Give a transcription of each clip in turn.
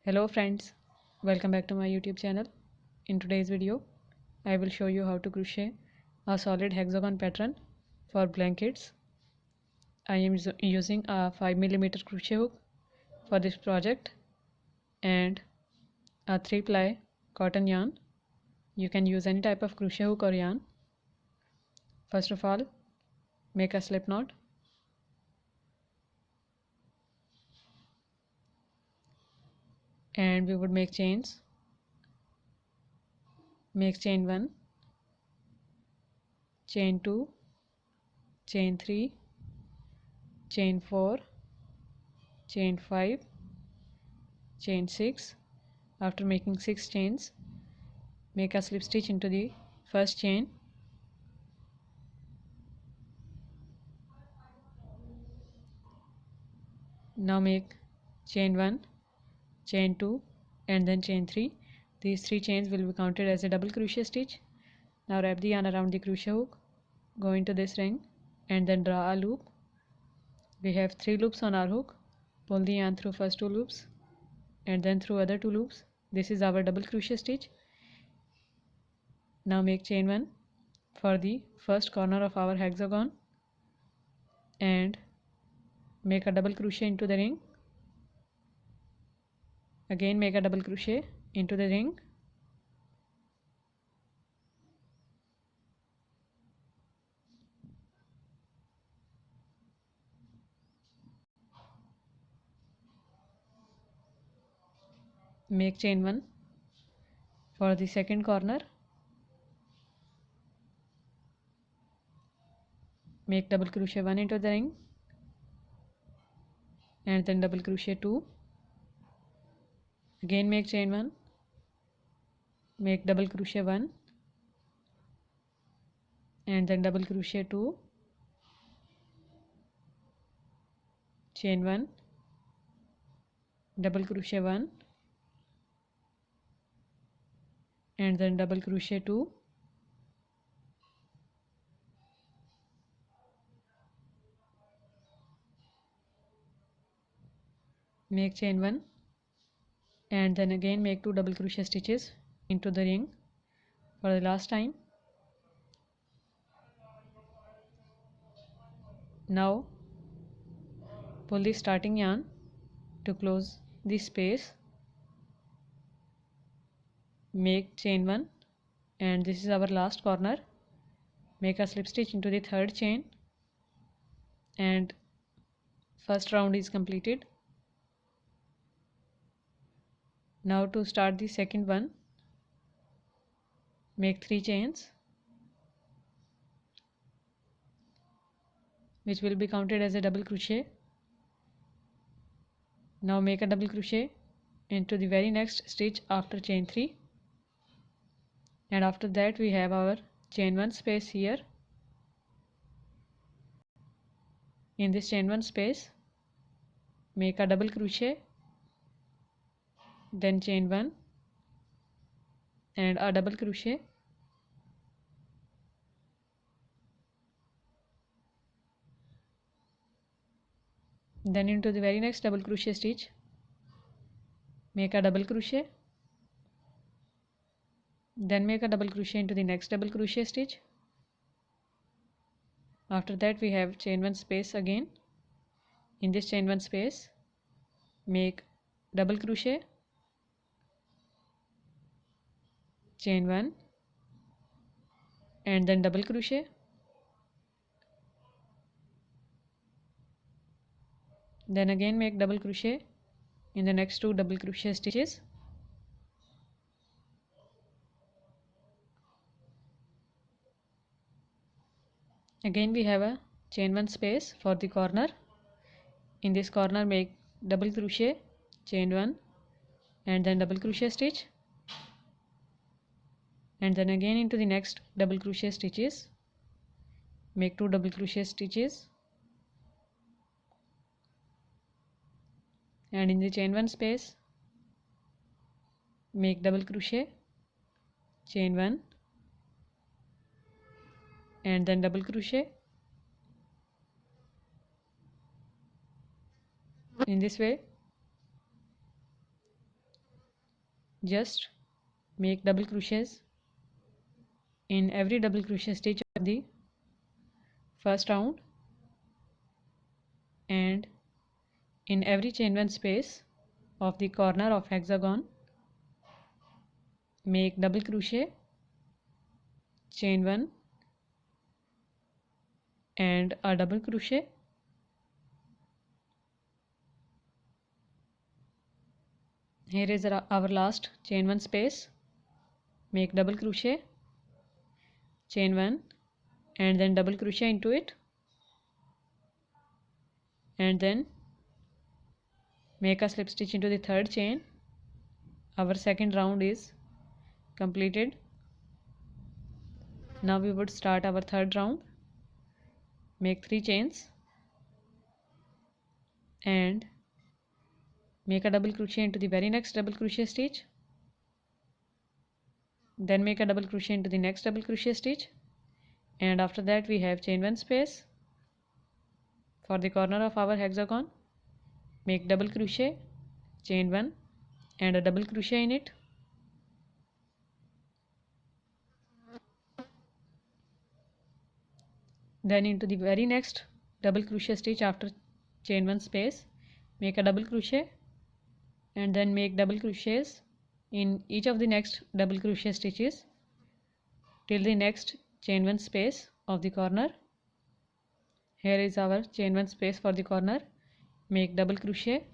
Hello friends, welcome back to my YouTube channel. In today's video, I will show you how to crochet a solid hexagon pattern for blankets. I am using a 5mm crochet hook for this project and a 3-ply cotton yarn. You can use any type of crochet hook or yarn. First of all, make a slip knot. And we would make chains. Make chain 1, chain 2, chain 3, chain 4, chain 5, chain 6. After making 6 chains, make a slip stitch into the first chain. Now make chain 1, chain 2 and then chain 3. These 3 chains will be counted as a double crochet stitch. Now wrap the yarn around the crochet hook, go into this ring and then draw a loop. We have 3 loops on our hook. Pull the yarn through first 2 loops and then through other 2 loops. This is our double crochet stitch. Now make chain 1 for the first corner of our hexagon and make a double crochet into the ring. Again make a double crochet into the ring. Make chain 1 for the second corner. Make double crochet 1 into the ring and then double crochet 2. Again make chain 1, make double crochet 1 and then double crochet 2, chain 1, double crochet 1 and then double crochet 2, make chain 1 and then again make 2 double crochet stitches into the ring for the last time. Now pull the starting yarn to close the space. Make chain 1 and this is our last corner. Make a slip stitch into the third chain and first round is completed. Now to start the second one, make 3 chains which will be counted as a double crochet. Now make a double crochet into the very next stitch after chain 3 and after that we have our chain 1 space here. In this chain 1 space make a double crochet, then chain 1 and a double crochet, then into the very next double crochet stitch make a double crochet, then make a double crochet into the next double crochet stitch. After that we have chain 1 space again. In this chain 1 space make double crochet, chain 1 and then double crochet, then again make double crochet in the next 2 double crochet stitches. Again we have a chain 1 space for the corner. In this corner make double crochet, chain 1 and then double crochet stitch and then again into the next double crochet stitches make 2 double crochet stitches and in the chain 1 space make double crochet, chain 1 and then double crochet. In this way just make double crochets in every double crochet stitch of the first round, and in every chain 1 space of the corner of hexagon make double crochet, chain 1 and a double crochet. Here is our last chain 1 space, make double crochet, chain 1 and then double crochet into it, and then make a slip stitch into the third chain. Our second round is completed. Now we would start our third round. Make 3 chains and make a double crochet into the very next double crochet stitch, then make a double crochet into the next double crochet stitch, and after that we have chain 1 space for the corner of our hexagon, make double crochet, chain 1 and a double crochet in it, then into the very next double crochet stitch after chain 1 space make a double crochet, and then make double crochets in each of the next double crochet stitches till the next chain 1 space of the corner. Here is our chain 1 space for the corner, make double crochet,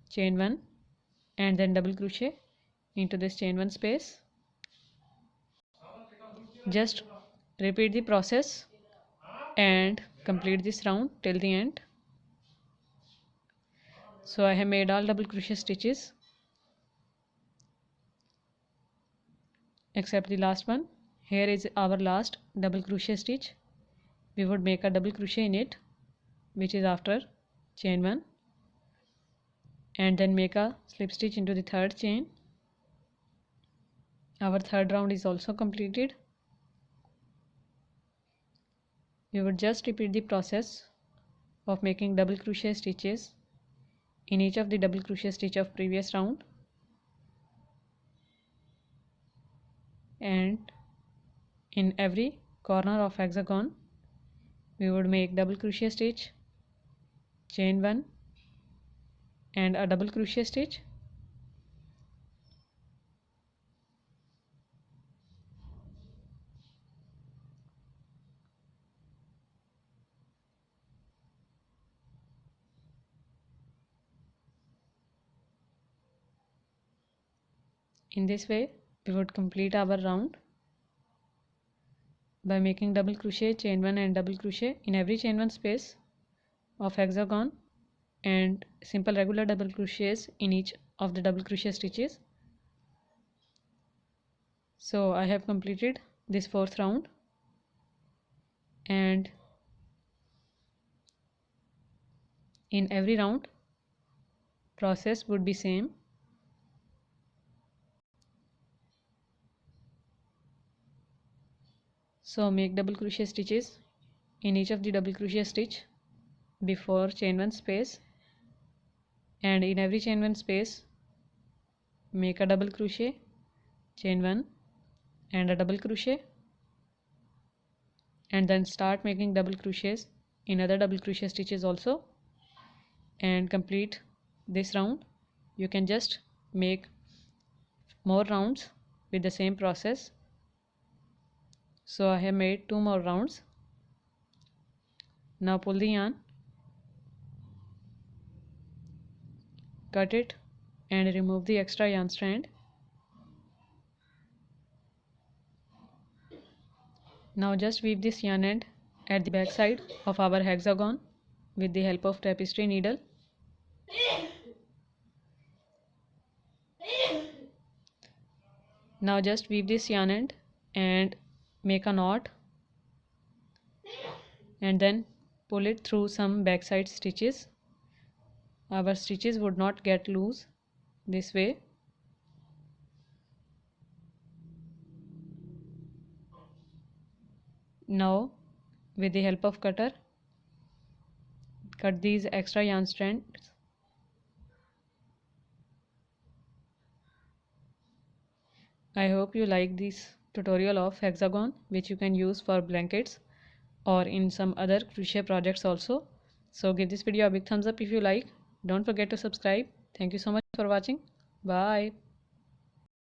chain 1 and then double crochet into this chain 1 space. Just repeat the process and complete this round till the end. So I have made all double crochet stitches except the last one. Here is our last double crochet stitch. We would make a double crochet in it, which is after chain 1, and then make a slip stitch into the third chain. Our third round is also completed. We would just repeat the process of making double crochet stitches in each of the double crochet stitch of previous round, and in every corner of hexagon we would make double crochet stitch, chain 1 and a double crochet stitch, in this way we would complete our round by making double crochet, chain 1 and double crochet in every chain 1 space of hexagon and simple regular double crochets in each of the double crochet stitches. So I have completed this fourth round, and in every round process would be same. So make double crochet stitches in each of the double crochet stitch before chain 1 space, and in every chain 1 space make a double crochet, chain 1 and a double crochet, and then start making double crochets in other double crochet stitches also, and complete this round. You can just make more rounds with the same process. So I have made 2 more rounds. Now pull the yarn, cut it and remove the extra yarn strand. Now just weave this yarn end at the back side of our hexagon with the help of tapestry needle. Now just weave this yarn end and make a knot, and then pull it through some backside stitches. Our stitches would not get loose this way. Now with the help of cutter, cut these extra yarn strands I hope you like this tutorial of hexagon, which you can use for blankets or in some other crochet projects also. So give this video a big thumbs up if you like. Don't forget to subscribe. Thank you so much for watching. Bye.